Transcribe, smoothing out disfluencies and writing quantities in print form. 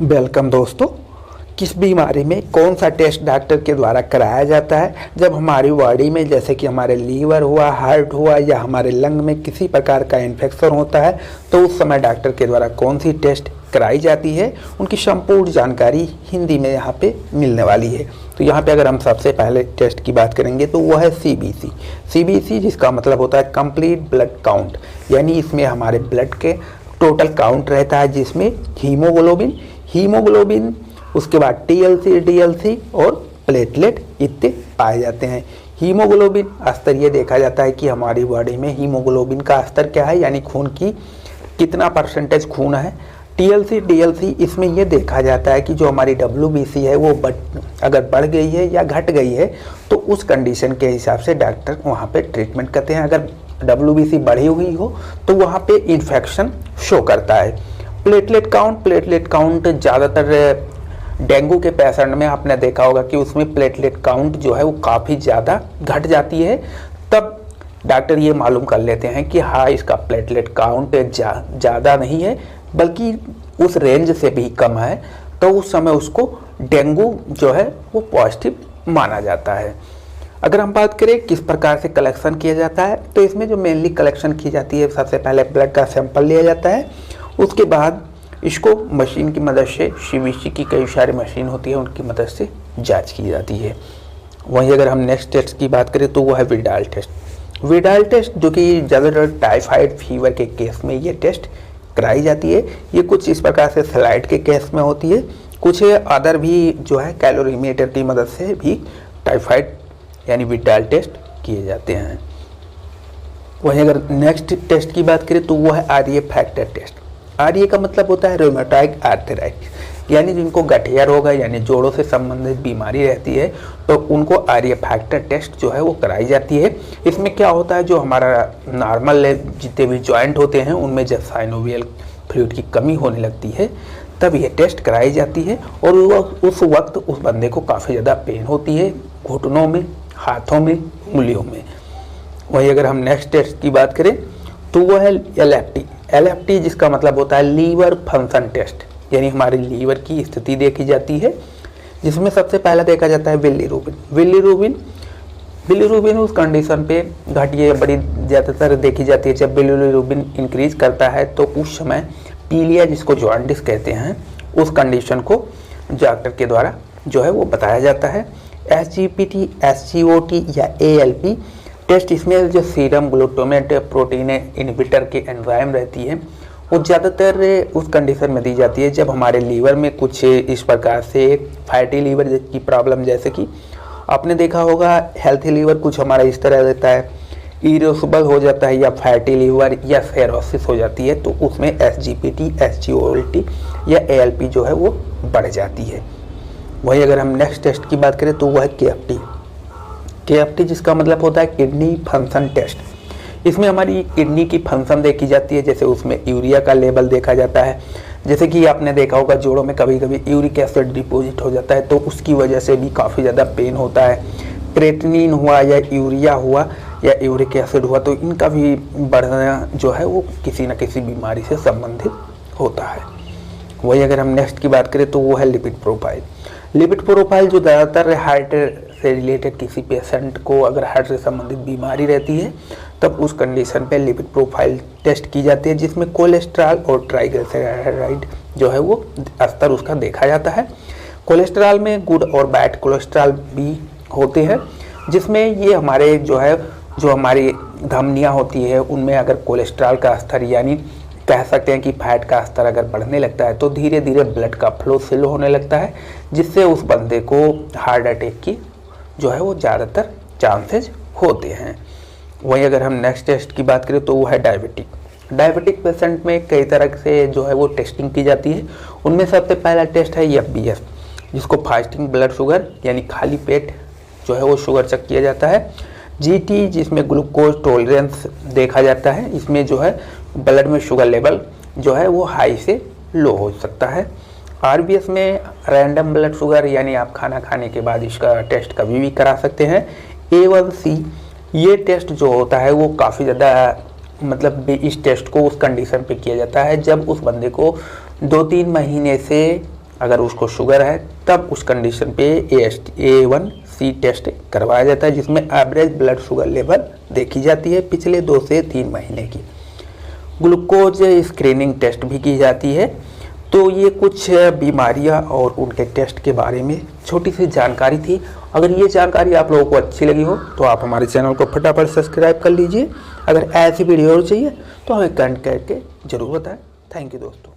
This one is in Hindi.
वेलकम दोस्तों। किस बीमारी में कौन सा टेस्ट डॉक्टर के द्वारा कराया जाता है? जब हमारी बॉडी में जैसे कि हमारे लीवर हुआ, हार्ट हुआ या हमारे लंग में किसी प्रकार का इन्फेक्शन होता है तो उस समय डॉक्टर के द्वारा कौन सी टेस्ट कराई जाती है, उनकी संपूर्ण जानकारी हिंदी में यहाँ पे मिलने वाली है। तो यहाँ पे अगर हम सबसे पहले टेस्ट की बात करेंगे तो वो है CBC, जिसका मतलब होता है कंप्लीट ब्लड काउंट। यानी इसमें हमारे ब्लड के टोटल काउंट रहता है, जिसमें हीमोग्लोबिन, उसके बाद TLC और प्लेटलेट इत्यादि पाए जाते हैं। हीमोग्लोबिन स्तर ये देखा जाता है कि हमारी बॉडी में हीमोग्लोबिन का स्तर क्या है, यानी खून की कितना परसेंटेज खून है। TLC इसमें ये देखा जाता है कि जो हमारी WBC है वो अगर बढ़ गई है या घट गई है तो उस कंडीशन के हिसाब से डॉक्टर वहाँ पे ट्रीटमेंट करते हैं। अगर WBC बढ़ी हुई हो तो वहाँ पे इन्फेक्शन शो करता है। प्लेटलेट काउंट ज़्यादातर डेंगू के पेशेंट में आपने देखा होगा कि उसमें प्लेटलेट काउंट जो है वो काफ़ी ज़्यादा घट जाती है। तब डॉक्टर ये मालूम कर लेते हैं कि हाँ, इसका प्लेटलेट काउंट ज़्यादा नहीं है बल्कि उस रेंज से भी कम है, तो उस समय उसको डेंगू जो है वो पॉजिटिव माना जाता है। अगर हम बात करें किस प्रकार से कलेक्शन किया जाता है तो इसमें जो मेनली कलेक्शन की जाती है, सबसे पहले ब्लड का सैंपल लिया जाता है। उसके बाद इसको मशीन की मदद से, CBC की कई सारी मशीन होती है, उनकी मदद से जांच की जाती है। वहीं अगर हम नेक्स्ट टेस्ट की बात करें तो वो है विडाल टेस्ट, जो कि ज़्यादातर टाइफाइड फीवर के केस में ये टेस्ट कराई जाती है। ये कुछ इस प्रकार से स्लाइड के केस में होती है, कुछ अदर भी जो है कैलोरीमीटर की मदद से भी टाइफाइड यानी विडाल टेस्ट किए जाते हैं। वहीं अगर नेक्स्ट टेस्ट की बात करें तो वो है RA फैक्टर टेस्ट। RA का मतलब होता है रोमेटॉइड आर्थराइटिस, यानी जिनको गठिया रोग है यानी जोड़ों से संबंधित बीमारी रहती है तो उनको RA फैक्टर टेस्ट जो है वो कराई जाती है। इसमें क्या होता है, जो हमारा नॉर्मल जितने भी जॉइंट होते हैं उनमें जब साइनोवियल फ्लूइड की कमी होने लगती है तब ये टेस्ट कराई जाती है और उस वक्त उस बंदे को काफ़ी ज़्यादा पेन होती है, घुटनों में, हाथों में, उंगलियों में। वहीं अगर हम नेक्स्ट टेस्ट की बात करें तो वो है LFT, जिसका मतलब होता है लीवर फंक्शन टेस्ट, यानी हमारे लीवर की स्थिति देखी जाती है, जिसमें सबसे पहला देखा जाता है बिलीरुबिन उस कंडीशन पे घटिया बड़ी ज़्यादातर देखी जाती है। जब बिलीरुबिन इंक्रीज करता है तो उस समय पीलिया, जिसको जॉन्डिस कहते हैं, उस कंडीशन को डॉक्टर के द्वारा जो है वो बताया जाता है। SGPT, SGOT या ALP टेस्ट, इसमें जो सीरम ग्लूटामेट प्रोटीन इनहिबिटर की एंजाइम रहती है वो ज़्यादातर उस कंडीशन में दी जाती है जब हमारे लीवर में कुछ इस प्रकार से फैटी लीवर की प्रॉब्लम, जैसे कि आपने देखा होगा हेल्थी लीवर कुछ हमारा इस तरह रहता है, इरिवर्सिबल हो जाता है, या फैटी लीवर या फेरोसिस हो जाती है, तो उसमें SGPT, SGOT या ALP जो है वो बढ़ जाती है। वही अगर हम नेक्स्ट टेस्ट की बात करें तो वह है KFT, जिसका मतलब होता है किडनी फंक्शन टेस्ट। इसमें हमारी किडनी की फंक्शन देखी जाती है, जैसे उसमें यूरिया का लेवल देखा जाता है। जैसे कि आपने देखा होगा जोड़ों में कभी कभी यूरिक एसिड डिपॉजिट हो जाता है तो उसकी वजह से भी काफ़ी ज़्यादा पेन होता है। क्रेटिनिन हुआ या यूरिया हुआ या यूरिक एसिड हुआ तो इनका भी बढ़ना जो है वो किसी न किसी बीमारी से संबंधित होता है। वही अगर हम नेक्स्ट की बात करें तो वो है लिपिड प्रोफाइल, जो ज़्यादातर हार्ट से रिलेटेड किसी पेशेंट को अगर हार्ट से संबंधित बीमारी रहती है तब उस कंडीशन पे लिपिड प्रोफाइल टेस्ट की जाती है, जिसमें कोलेस्ट्रॉल और ट्राइग्लिसराइड जो है वो स्तर उसका देखा जाता है। कोलेस्ट्रॉल में गुड और बैड कोलेस्ट्रॉल भी होते हैं, जिसमें ये हमारे जो हमारी धमनियाँ होती है उनमें अगर कोलेस्ट्रॉल का स्तर, यानी कह सकते हैं कि फैट का स्तर अगर बढ़ने लगता है तो धीरे धीरे ब्लड का फ्लो स्लो होने लगता है, जिससे उस बंदे को हार्ट अटैक की जो है वो ज़्यादातर चांसेज होते हैं। वहीं अगर हम नेक्स्ट टेस्ट की बात करें तो वो है डायबिटिक पेशेंट में कई तरह से जो है वो टेस्टिंग की जाती है। उनमें सबसे पहला टेस्ट है FBS, जिसको फास्टिंग ब्लड शुगर यानी खाली पेट जो है वो शुगर चेक किया जाता है। GT, जिसमें ग्लूकोज टॉलरेंस देखा जाता है, इसमें जो है ब्लड में शुगर लेवल जो है वो हाई से लो हो सकता है। RBS में रैंडम ब्लड शुगर, यानी आप खाना खाने के बाद इसका टेस्ट कभी भी करा सकते हैं। A1C, ये टेस्ट जो होता है वो काफ़ी ज़्यादा मतलब इस टेस्ट को उस कंडीशन पे किया जाता है जब उस बंदे को 2-3 महीने से अगर उसको शुगर है तब उस कंडीशन पे A1C टेस्ट करवाया जाता है, जिसमें एवरेज ब्लड शुगर लेवल देखी जाती है पिछले 2 से 3 महीने की। ग्लूकोज स्क्रीनिंग टेस्ट भी की जाती है। तो ये कुछ बीमारियां और उनके टेस्ट के बारे में छोटी सी जानकारी थी। अगर ये जानकारी आप लोगों को अच्छी लगी हो तो आप हमारे चैनल को फटाफट सब्सक्राइब कर लीजिए। अगर ऐसी वीडियो चाहिए तो हमें कमेंट करके ज़रूर बताएं। थैंक यू दोस्तों।